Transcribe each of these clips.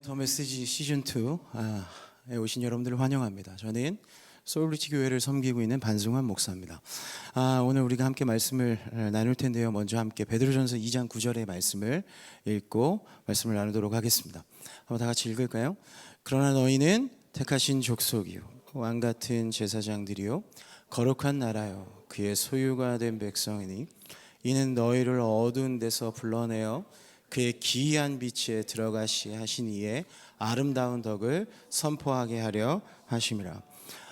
더 메시지 시즌 2에 오신 여러분들을 환영합니다. 저는 소울리치 교회를 섬기고 있는 반승환 목사입니다. 오늘 우리가 함께 말씀을 나눌 텐데요. 먼저 함께 베드로전서 2장 9절의 말씀을 읽고 말씀을 나누도록 하겠습니다. 한번 다 같이 읽을까요? 그러나 너희는 택하신 족속이요 왕 같은 제사장들이요 거룩한 나라요 그의 소유가 된 백성이니 이는 너희를 어두운 데서 불러내어 그의 기이한 빛에 들어가시 하신 이의 아름다운 덕을 선포하게 하려 하심이라.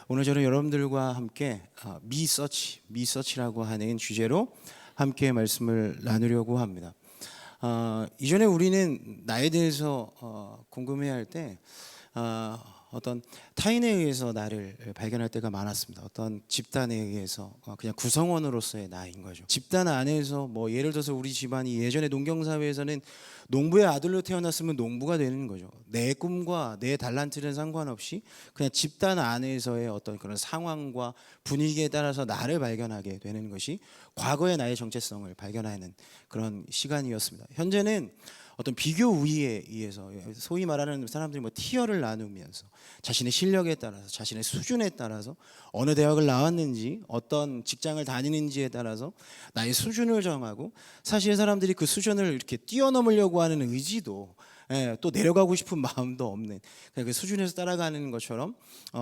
오늘 저는 여러분들과 함께 미서치라고 하는 주제로 함께 말씀을 나누려고 합니다. 이전에 우리는 나에 대해서 궁금해할 때 어떤 타인에 의해서 나를 발견할 때가 많았습니다. 어떤 집단에 의해서 그냥 구성원으로서의 나인 거죠. 집단 안에서 뭐 예를 들어서 우리 집안이 예전에 농경사회에서는 농부의 아들로 태어났으면 농부가 되는 거죠. 내 꿈과 내 달란트는 상관없이 그냥 집단 안에서의 어떤 그런 상황과 분위기에 따라서 나를 발견하게 되는 것이 과거의 나의 정체성을 발견하는 그런 시간이었습니다. 현재는 어떤 비교 우위에 의해서 소위 말하는 사람들이 뭐 티어를 나누면서 자신의 실력에 따라서 자신의 수준에 따라서 어느 대학을 나왔는지 어떤 직장을 다니는지에 따라서 나의 수준을 정하고 사실 사람들이 그 수준을 이렇게 뛰어넘으려고 하는 의지도 또 내려가고 싶은 마음도 없는 그 수준에서 따라가는 것처럼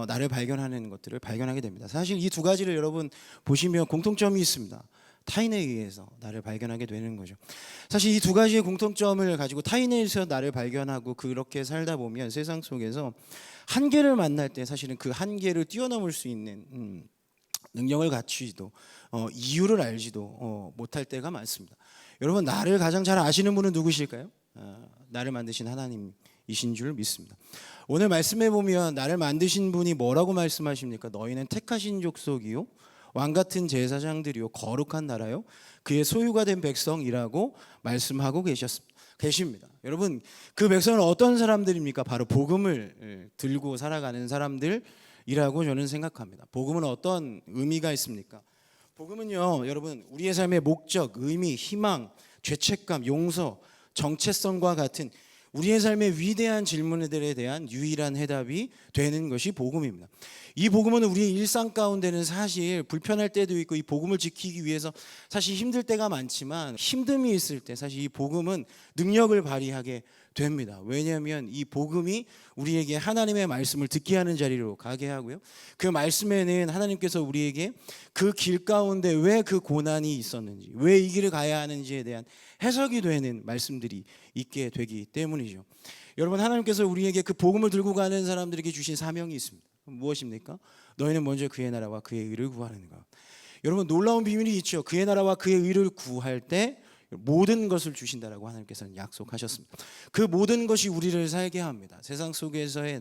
나를 발견하는 것들을 발견하게 됩니다. 사실 이 두 가지를 여러분 보시면 공통점이 있습니다. 타인에 의해서 나를 발견하게 되는 거죠. 사실 이 두 가지의 공통점을 가지고 타인에 의해서 나를 발견하고 그렇게 살다 보면 세상 속에서 한계를 만날 때 사실은 그 한계를 뛰어넘을 수 있는 능력을 갖추지도 이유를 알지도 못할 때가 많습니다. 여러분 나를 가장 잘 아시는 분은 누구실까요? 나를 만드신 하나님이신 줄 믿습니다. 오늘 말씀해 보면 나를 만드신 분이 뭐라고 말씀하십니까? 너희는 택하신 족속이요 왕 같은 제사장들이요 거룩한 나라요 그의 소유가 된 백성이라고 말씀하고 계십니다. 여러분 그 백성은 어떤 사람들입니까? 바로 복음을 들고 살아가는 사람들이라고 저는 생각합니다. 복음은 어떤 의미가 있습니까? 복음은요 여러분 우리의 삶의 목적, 의미, 희망, 죄책감, 용서, 정체성과 같은 우리의 삶의 위대한 질문들에 대한 유일한 해답이 되는 것이 복음입니다. 이 복음은 우리의 일상 가운데는 사실 불편할 때도 있고 이 복음을 지키기 위해서 사실 힘들 때가 많지만 힘듦이 있을 때 사실 이 복음은 능력을 발휘하게 됩니다. 왜냐하면 이 복음이 우리에게 하나님의 말씀을 듣게 하는 자리로 가게 하고요. 그 말씀에는 하나님께서 우리에게 그 길 가운데 왜 그 고난이 있었는지 왜 이 길을 가야 하는지에 대한 해석이 되는 말씀들이 있게 되기 때문이죠. 여러분 하나님께서 우리에게 그 복음을 들고 가는 사람들에게 주신 사명이 있습니다. 무엇입니까? 너희는 먼저 그의 나라와 그의 의를 구하는 것. 여러분 놀라운 비밀이 있죠. 그의 나라와 그의 의를 구할 때 모든 것을 주신다라고 하나님께서는 약속하셨습니다. 그 모든 것이 우리를 살게 합니다. 세상 속에서의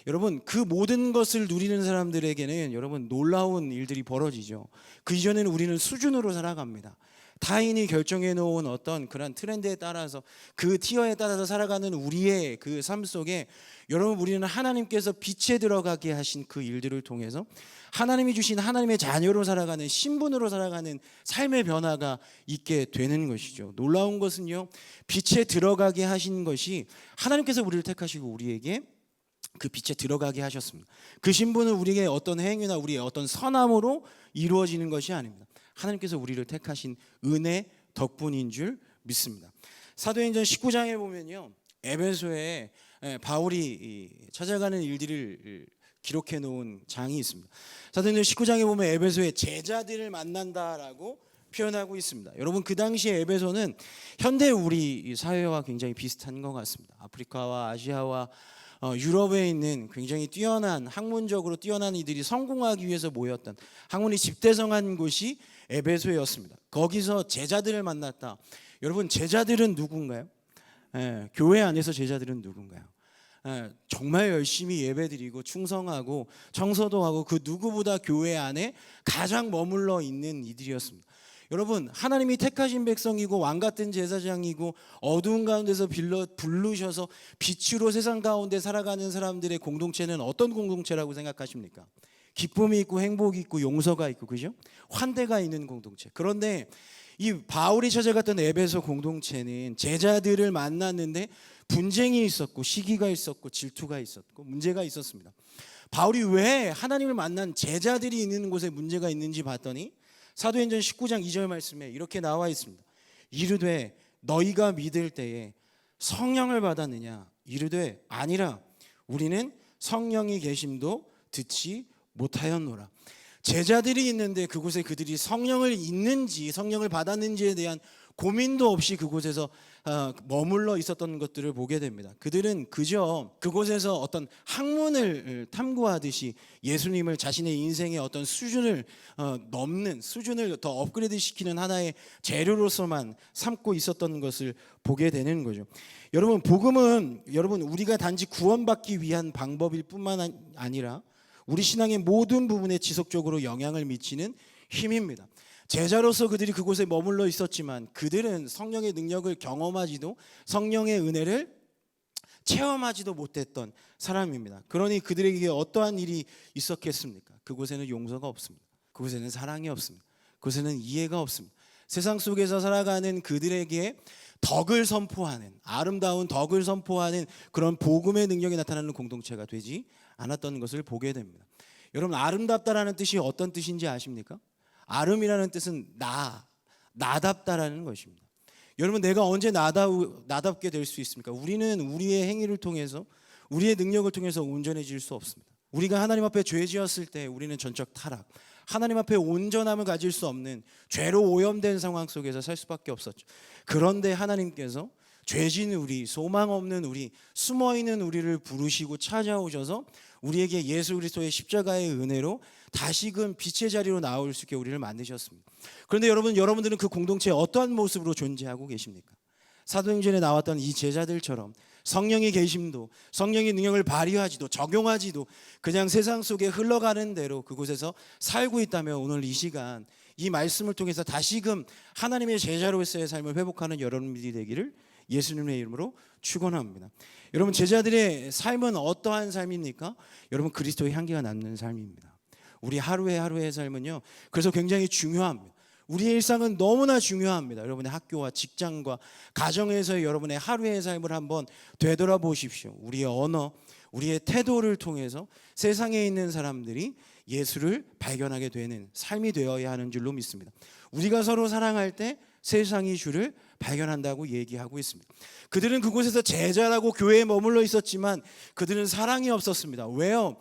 여러분 그 모든 것을 누리는 사람들에게는 여러분 놀라운 일들이 벌어지죠. 그 이전에는 우리는 수준으로 살아갑니다. 타인이 결정해 놓은 어떤 그런 트렌드에 따라서 그 티어에 따라서 살아가는 우리의 그 삶 속에 여러분 우리는 하나님께서 빛에 들어가게 하신 그 일들을 통해서 하나님이 주신 하나님의 자녀로 살아가는 신분으로 살아가는 삶의 변화가 있게 되는 것이죠. 놀라운 것은요 빛에 들어가게 하신 것이 하나님께서 우리를 택하시고 우리에게 그 빛에 들어가게 하셨습니다. 그 신분은 우리에게 어떤 행위나 우리의 어떤 선함으로 이루어지는 것이 아닙니다. 하나님께서 우리를 택하신 은혜 덕분인 줄 믿습니다. 사도행전 19장에 보면요 에베소에 바울이 찾아가는 일들을 기록해 놓은 장이 있습니다. 사도행전 19장에 보면 에베소에 제자들을 만난다라고 표현하고 있습니다. 여러분 그 당시에 에베소는 현대 우리 사회와 굉장히 비슷한 것 같습니다. 아프리카와 아시아와 유럽에 있는 굉장히 뛰어난 학문적으로 뛰어난 이들이 성공하기 위해서 모였던 학문이 집대성한 곳이 에베소였습니다. 거기서 제자들을 만났다. 여러분 제자들은 누군가요? 교회 안에서 제자들은 누군가요? 정말 열심히 예배드리고 충성하고 청서도 하고 그 누구보다 교회 안에 가장 머물러 있는 이들이었습니다. 여러분 하나님이 택하신 백성이고 왕같은 제사장이고 어두운 가운데서 부르셔서 빛으로 세상 가운데 살아가는 사람들의 공동체는 어떤 공동체라고 생각하십니까? 기쁨이 있고 행복이 있고 용서가 있고 그죠? 환대가 있는 공동체. 그런데 이 바울이 찾아갔던 에베소 공동체는 제자들을 만났는데 분쟁이 있었고 시기가 있었고 질투가 있었고 문제가 있었습니다. 바울이 왜 하나님을 만난 제자들이 있는 곳에 문제가 있는지 봤더니 사도행전 19장 2절 말씀에 이렇게 나와 있습니다. 이르되 너희가 믿을 때에 성령을 받았느냐? 이르되 아니라 우리는 성령이 계심도 듣지 못하였노라. 제자들이 있는데 그곳에 그들이 성령을 있는지 성령을 받았는지에 대한 고민도 없이 그곳에서 머물러 있었던 것들을 보게 됩니다. 그들은 그저 그곳에서 어떤 학문을 탐구하듯이 예수님을 자신의 인생의 어떤 수준을 넘는, 수준을 더 업그레이드 시키는 하나의 재료로서만 삼고 있었던 것을 보게 되는 거죠. 여러분, 복음은 우리가 단지 구원받기 위한 방법일 뿐만 아니라 우리 신앙의 모든 부분에 지속적으로 영향을 미치는 힘입니다. 제자로서 그들이 그곳에 머물러 있었지만 그들은 성령의 능력을 경험하지도 성령의 은혜를 체험하지도 못했던 사람입니다. 그러니 그들에게 어떠한 일이 있었겠습니까? 그곳에는 용서가 없습니다. 그곳에는 사랑이 없습니다. 그곳에는 이해가 없습니다. 세상 속에서 살아가는 그들에게 덕을 선포하는, 아름다운 덕을 선포하는 그런 복음의 능력이 나타나는 공동체가 되지 않았던 것을 보게 됩니다. 여러분, 아름답다라는 뜻이 어떤 뜻인지 아십니까? 아름이라는 뜻은 나답다라는 것입니다. 여러분, 내가 언제 나답게 될 수 있습니까? 우리는 우리의 행위를 통해서, 우리의 능력을 통해서 온전해질 수 없습니다. 우리가 하나님 앞에 죄 지었을 때 우리는 전적 타락, 하나님 앞에 온전함을 가질 수 없는 죄로 오염된 상황 속에서 살 수밖에 없었죠. 그런데 하나님께서 죄진 우리, 소망 없는 우리, 숨어있는 우리를 부르시고 찾아오셔서 우리에게 예수 그리스도의 십자가의 은혜로 다시금 빛의 자리로 나올 수 있게 우리를 만드셨습니다. 그런데 여러분들은 그 공동체에 어떠한 모습으로 존재하고 계십니까? 사도행전에 나왔던 이 제자들처럼 성령의 계심도, 성령의 능력을 발휘하지도 적용하지도 그냥 세상 속에 흘러가는 대로 그곳에서 살고 있다면 오늘 이 시간 이 말씀을 통해서 다시금 하나님의 제자로서의 삶을 회복하는 여러분들이 되기를 예수님의 이름으로 축원합니다. 여러분, 제자들의 삶은 어떠한 삶입니까? 여러분, 그리스도의 향기가 남는 삶입니다. 우리 하루의 삶은요, 그래서 굉장히 중요합니다. 우리의 일상은 너무나 중요합니다. 여러분의 학교와 직장과 가정에서의 여러분의 하루의 삶을 한번 되돌아보십시오. 우리의 언어, 우리의 태도를 통해서 세상에 있는 사람들이 예수를 발견하게 되는 삶이 되어야 하는 줄로 믿습니다. 우리가 서로 사랑할 때 세상이 주를 발견한다고 얘기하고 있습니다. 그들은 그곳에서 제자라고 교회에 머물러 있었지만 그들은 사랑이 없었습니다. 왜요?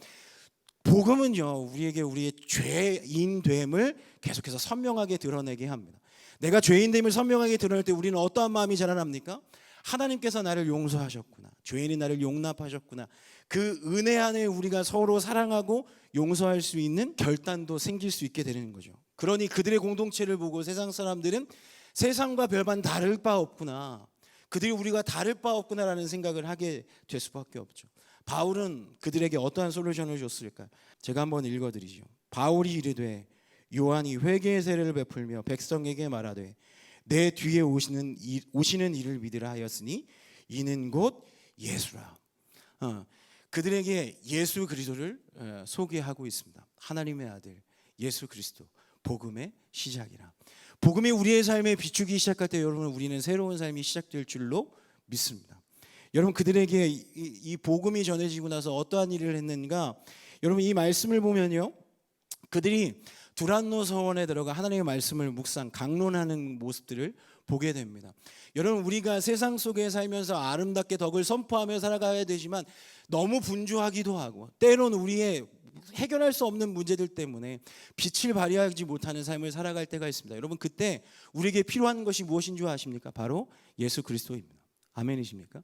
복음은요, 우리에게 우리의 죄인됨을 계속해서 선명하게 드러내게 합니다. 내가 죄인됨을 선명하게 드러낼 때 우리는 어떠한 마음이 자라납니까? 하나님께서 나를 용서하셨구나, 죄인이 나를 용납하셨구나, 그 은혜 안에 우리가 서로 사랑하고 용서할 수 있는 결단도 생길 수 있게 되는 거죠. 그러니 그들의 공동체를 보고 세상 사람들은 세상과 별반 다를 바 없구나, 그들이 우리가 다를 바 없구나라는 생각을 하게 될 수밖에 없죠. 바울은 그들에게 어떠한 솔루션을 줬을까요? 제가 한번 읽어드리죠. 바울이 이르되 요한이 회개의 세례를 베풀며 백성에게 말하되 내 뒤에 오시는 이를 믿으라 하였으니 이는 곧 예수라. 그들에게 예수 그리스도를 소개하고 있습니다. 하나님의 아들 예수 그리스도, 복음의 시작이라. 복음이 우리의 삶에 비추기 시작할 때 여러분, 우리는 새로운 삶이 시작될 줄로 믿습니다. 여러분, 그들에게 이 복음이 전해지고 나서 어떠한 일을 했는가? 여러분, 이 말씀을 보면요, 그들이 두란노 서원에 들어가 하나님의 말씀을 묵상, 강론하는 모습들을 보게 됩니다. 여러분, 우리가 세상 속에 살면서 아름답게 덕을 선포하며 살아가야 되지만 너무 분주하기도 하고 때론 우리의 해결할 수 없는 문제들 때문에 빛을 발휘하지 못하는 삶을 살아갈 때가 있습니다. 여러분, 그때 우리에게 필요한 것이 무엇인 줄 아십니까? 바로 예수 그리스도입니다. 아멘이십니까?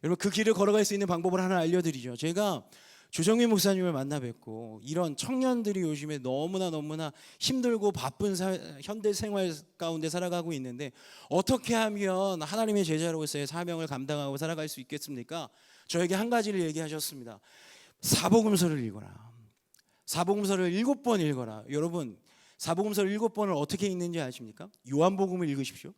여러분, 그 길을 걸어갈 수 있는 방법을 하나 알려드리죠. 제가 조정민 목사님을 만나 뵙고 이런 청년들이 요즘에 너무나 힘들고 바쁜 현대 생활 가운데 살아가고 있는데 어떻게 하면 하나님의 제자로서의 사명을 감당하고 살아갈 수 있겠습니까? 저에게 한 가지를 얘기하셨습니다. 사복음서를 읽어라. 사복음서를 7번 읽어라. 여러분, 사복음서를 7번을 어떻게 읽는지 아십니까? 요한복음을 읽으십시오.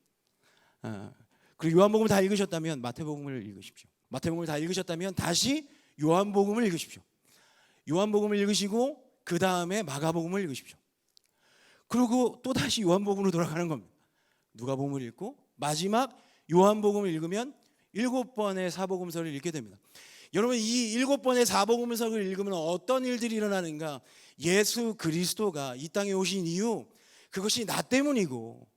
그리고 요한복음을 다 읽으셨다면 마태복음을 읽으십시오. 마태복음을 다 읽으셨다면 다시 요한복음을 읽으십시오. 요한복음을 읽으시고 그 다음에 마가복음을 읽으십시오. 그리고 또 다시 요한복음으로 돌아가는 겁니다. 누가복음을 읽고 마지막 요한복음을 읽으면 7번의 사복음서를 읽게 됩니다. 여러분, 이 7번의 사복음서를 읽으면 어떤 일들이 일어나는가? 예수 그리스도가 이 땅에 오신 이유, 그것이 나 때문이고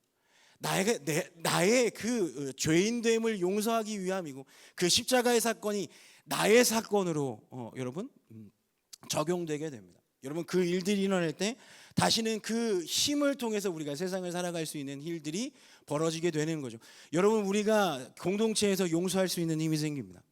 나의 그 죄인됨을 용서하기 위함이고, 그 십자가의 사건이 나의 사건으로 여러분 적용되게 됩니다. 여러분, 그 일들이 일어날 때 다시는 그 힘을 통해서 우리가 세상을 살아갈 수 있는 일들이 벌어지게 되는 거죠. 여러분, 우리가 공동체에서 용서할 수 있는 힘이 생깁니다.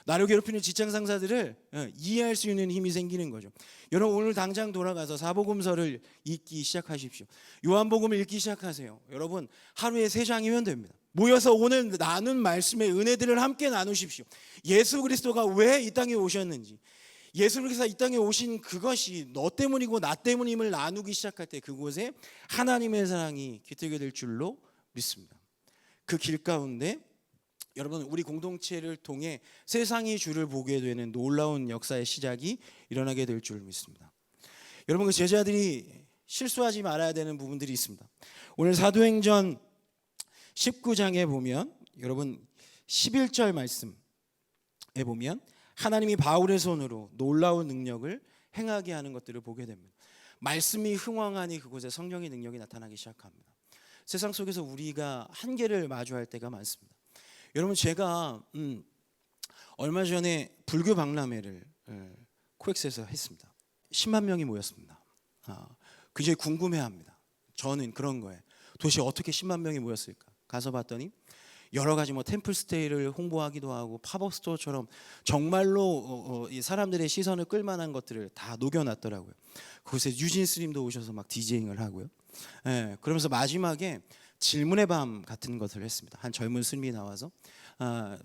나를 괴롭히는 직장 상사들을 이해할 수 있는 힘이 생기는 거죠. 여러분, 오늘 당장 돌아가서 사복음서를 읽기 시작하십시오. 요한복음을 읽기 시작하세요. 여러분, 하루에 3장이면 됩니다. 모여서 오늘 나눈 말씀의 은혜들을 함께 나누십시오. 예수 그리스도가 왜 이 땅에 오셨는지, 예수 그리스도가 이 땅에 오신 그것이 너 때문이고 나 때문임을 나누기 시작할 때 그곳에 하나님의 사랑이 깃들게 될 줄로 믿습니다. 그 길 가운데 여러분, 우리 공동체를 통해 세상이 주를 보게 되는 놀라운 역사의 시작이 일어나게 될 줄 믿습니다. 여러분, 그 제자들이 실수하지 말아야 되는 부분들이 있습니다. 오늘 사도행전 19장에 보면, 여러분 11절 말씀에 보면 하나님이 바울의 손으로 놀라운 능력을 행하게 하는 것들을 보게 됩니다. 말씀이 흥왕하니 그곳에 성령의 능력이 나타나기 시작합니다. 세상 속에서 우리가 한계를 마주할 때가 많습니다. 여러분, 제가 얼마 전에 불교 박람회를 코엑스에서 했습니다. 10만 명이 모였습니다. 굉장히 궁금해합니다. 저는 그런 거예요. 도대체 어떻게 10만 명이 모였을까? 가서 봤더니 여러 가지 템플스테이를 홍보하기도 하고 팝업 스토어처럼 정말로 이 사람들의 시선을 끌만한 것들을 다 녹여놨더라고요. 그곳에 유진 스님도 오셔서 막 디제잉을 하고요. 그러면서 마지막에 질문의 밤 같은 것을 했습니다. 한 젊은 스님이 나와서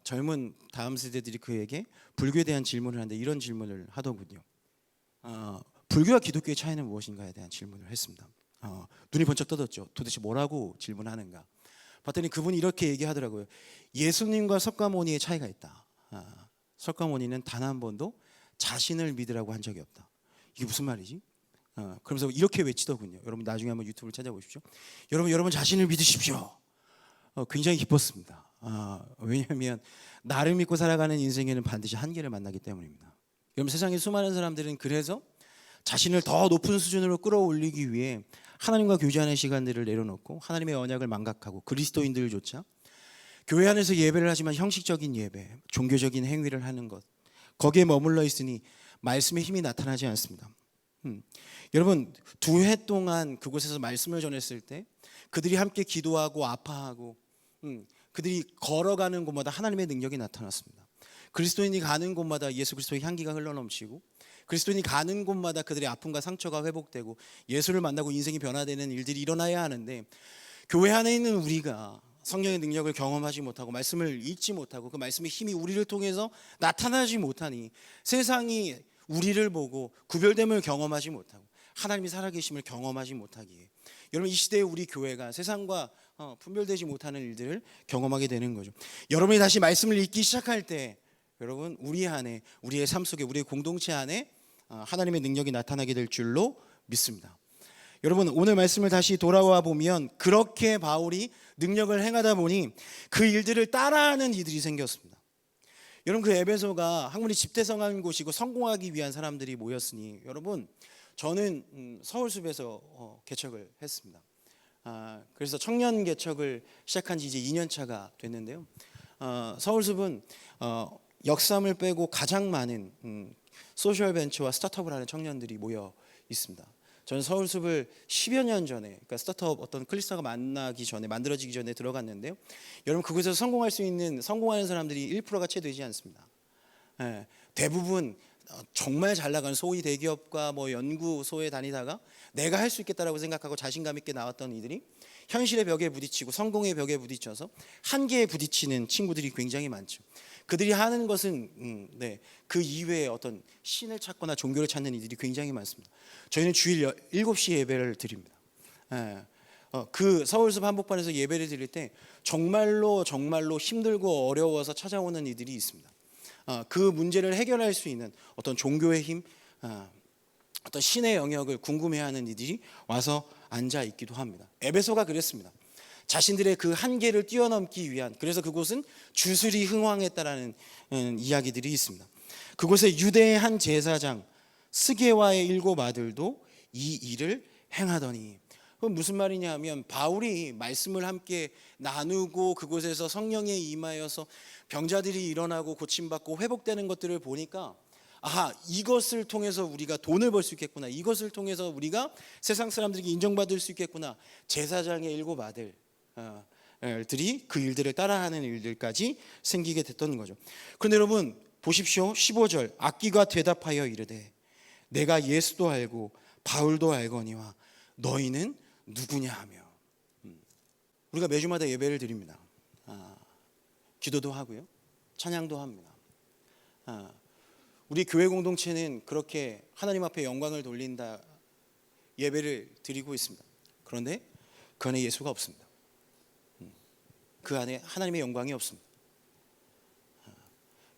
젊은 다음 세대들이 그에게 불교에 대한 질문을 하는데 이런 질문을 하더군요. 불교와 기독교의 차이는 무엇인가에 대한 질문을 했습니다. 눈이 번쩍 떠졌죠. 도대체 뭐라고 질문하는가? 봤더니 그분이 이렇게 얘기하더라고요. 예수님과 석가모니의 차이가 있다. 석가모니는 단 한 번도 자신을 믿으라고 한 적이 없다. 이게 무슨 말이지? 그러면서 이렇게 외치더군요. 여러분, 나중에 한번 유튜브를 찾아보십시오. 여러분 자신을 믿으십시오. 굉장히 기뻤습니다. 왜냐하면 나를 믿고 살아가는 인생에는 반드시 한계를 만나기 때문입니다. 여러분, 세상에 수많은 사람들은 그래서 자신을 더 높은 수준으로 끌어올리기 위해 하나님과 교제하는 시간들을 내려놓고 하나님의 언약을 망각하고 그리스도인들조차 교회 안에서 예배를 하지만 형식적인 예배, 종교적인 행위를 하는 것, 거기에 머물러 있으니 말씀의 힘이 나타나지 않습니다. 여러분, 2회 동안 그곳에서 말씀을 전했을 때 그들이 함께 기도하고 아파하고 그들이 걸어가는 곳마다 하나님의 능력이 나타났습니다. 그리스도인이 가는 곳마다 예수 그리스도의 향기가 흘러넘치고, 그리스도인이 가는 곳마다 그들의 아픔과 상처가 회복되고 예수를 만나고 인생이 변화되는 일들이 일어나야 하는데, 교회 안에 있는 우리가 성령의 능력을 경험하지 못하고 말씀을 읽지 못하고 그 말씀의 힘이 우리를 통해서 나타나지 못하니 세상이 우리를 보고 구별됨을 경험하지 못하고 하나님이 살아계심을 경험하지 못하기에, 여러분, 이 시대에 우리 교회가 세상과 분별되지 못하는 일들을 경험하게 되는 거죠. 여러분이 다시 말씀을 읽기 시작할 때 여러분, 우리 안에, 우리의 삶 속에, 우리의 공동체 안에 하나님의 능력이 나타나게 될 줄로 믿습니다. 여러분, 오늘 말씀을 다시 돌아와 보면 그렇게 바울이 능력을 행하다 보니 그 일들을 따라하는 이들이 생겼습니다. 여러분, 그 에베소가 학문이 집대성한 곳이고 성공하기 위한 사람들이 모였으니, 여러분, 저는 서울숲에서 개척을 했습니다. 그래서 청년 개척을 시작한 지 이제 2년 차가 됐는데요. 서울숲은 역삼을 빼고 가장 많은 소셜 벤처와 스타트업을 하는 청년들이 모여 있습니다. 저는 서울숲을 10여 년 전에, 그러니까 스타트업 어떤 클리스터가 만들어지기 전에 들어갔는데요. 여러분, 그곳에서 성공하는 사람들이 1%가 채 되지 않습니다. 대부분 정말 잘 나가는 소위 대기업과 연구소에 다니다가 내가 할 수 있겠다라고 생각하고 자신감 있게 나왔던 이들이 현실의 벽에 부딪히고 성공의 벽에 부딪혀서 한계에 부딪히는 친구들이 굉장히 많죠. 그들이 하는 것은 그 이외에 어떤 신을 찾거나 종교를 찾는 이들이 굉장히 많습니다. 저희는 주일 7시 예배를 드립니다. 그 서울숲 한복판에서 예배를 드릴 때 정말로 힘들고 어려워서 찾아오는 이들이 있습니다. 그 문제를 해결할 수 있는 어떤 종교의 힘, 어떤 신의 영역을 궁금해하는 이들이 와서 앉아 있기도 합니다. 에베소가 그랬습니다. 자신들의 그 한계를 뛰어넘기 위한, 그래서 그곳은 주술이 흥왕했다라는 이야기들이 있습니다. 그곳에 유대의 한 제사장 스게와의 7 아들도 이 일을 행하더니, 그건 무슨 말이냐 하면 바울이 말씀을 함께 나누고 그곳에서 성령에 임하여서 병자들이 일어나고 고침받고 회복되는 것들을 보니까, 아하, 이것을 통해서 우리가 돈을 벌 수 있겠구나, 이것을 통해서 우리가 세상 사람들에게 인정받을 수 있겠구나. 제사장의 7 아들들이 그 일들을 따라하는 일들까지 생기게 됐던 거죠. 그런데 여러분 보십시오. 15절, 악기가 대답하여 이르되 내가 예수도 알고 바울도 알거니와 너희는 누구냐 하며. 우리가 매주마다 예배를 드립니다. 기도도 하고요, 찬양도 합니다. 우리 교회 공동체는 그렇게 하나님 앞에 영광을 돌린다 예배를 드리고 있습니다. 그런데 그 안에 예수가 없습니다. 그 안에 하나님의 영광이 없습니다.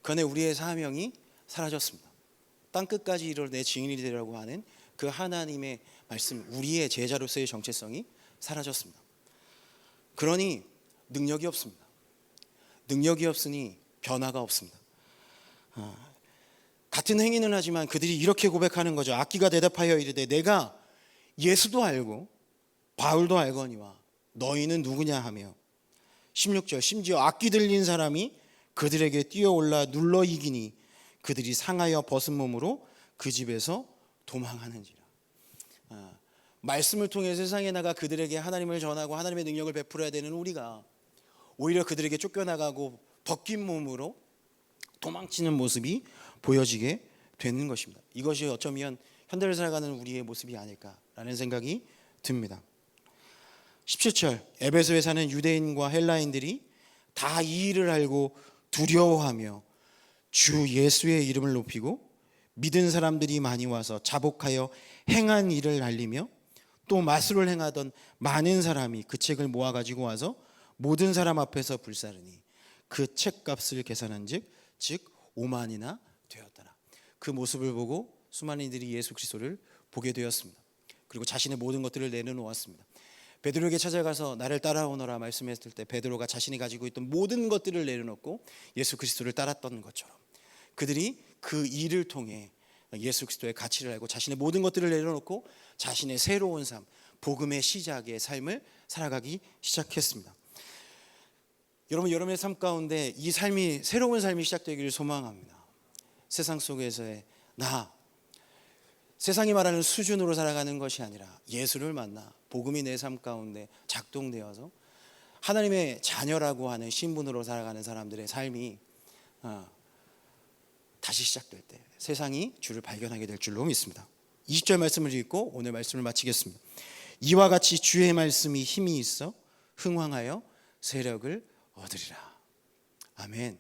그 안에 우리의 사명이 사라졌습니다. 땅끝까지 이르러 내 증인이 되라고 하는 그 하나님의 말씀, 우리의 제자로서의 정체성이 사라졌습니다. 그러니 능력이 없습니다. 능력이 없으니 변화가 없습니다. 같은 행위는 하지만 그들이 이렇게 고백하는 거죠. 악기가 대답하여 이르되 내가 예수도 알고 바울도 알거니와 너희는 누구냐 하며. 16절, 심지어 악기 들린 사람이 그들에게 뛰어올라 눌러 이기니 그들이 상하여 벗은 몸으로 그 집에서 도망하는지라. 말씀을 통해 세상에 나가 그들에게 하나님을 전하고 하나님의 능력을 베풀어야 되는 우리가 오히려 그들에게 쫓겨나가고 벗긴 몸으로 도망치는 모습이 보여지게 되는 것입니다. 이것이 어쩌면 현대를 살아가는 우리의 모습이 아닐까라는 생각이 듭니다. 17절, 에베소에 사는 유대인과 헬라인들이 다 이 일을 알고 두려워하며 주 예수의 이름을 높이고 믿은 사람들이 많이 와서 자복하여 행한 일을 알리며 또 마술을 행하던 많은 사람이 그 책을 모아 가지고 와서 모든 사람 앞에서 불사르니 그 책값을 계산한즉 즉 5만이나 되었더라. 그 모습을 보고 수많은 이들이 예수 그리스도를 보게 되었습니다. 그리고 자신의 모든 것들을 내려놓았습니다. 베드로에게 찾아가서 나를 따라오너라 말씀했을 때 베드로가 자신이 가지고 있던 모든 것들을 내려놓고 예수 그리스도를 따랐던 것처럼 그들이 그 일을 통해 예수 그리스도의 가치를 알고 자신의 모든 것들을 내려놓고 자신의 새로운 삶, 복음의 시작의 삶을 살아가기 시작했습니다. 여러분, 여러분의 삶 가운데 이 삶이, 새로운 삶이 시작되기를 소망합니다. 세상 속에서의 나, 세상이 말하는 수준으로 살아가는 것이 아니라 예수를 만나 복음이 내 삶 가운데 작동되어서 하나님의 자녀라고 하는 신분으로 살아가는 사람들의 삶이 다시 시작될 때 세상이 주를 발견하게 될 줄로 믿습니다. 20절 말씀을 읽고 오늘 말씀을 마치겠습니다. 이와 같이 주의 말씀이 힘이 있어 흥왕하여 세력을 얻으리라. 아멘.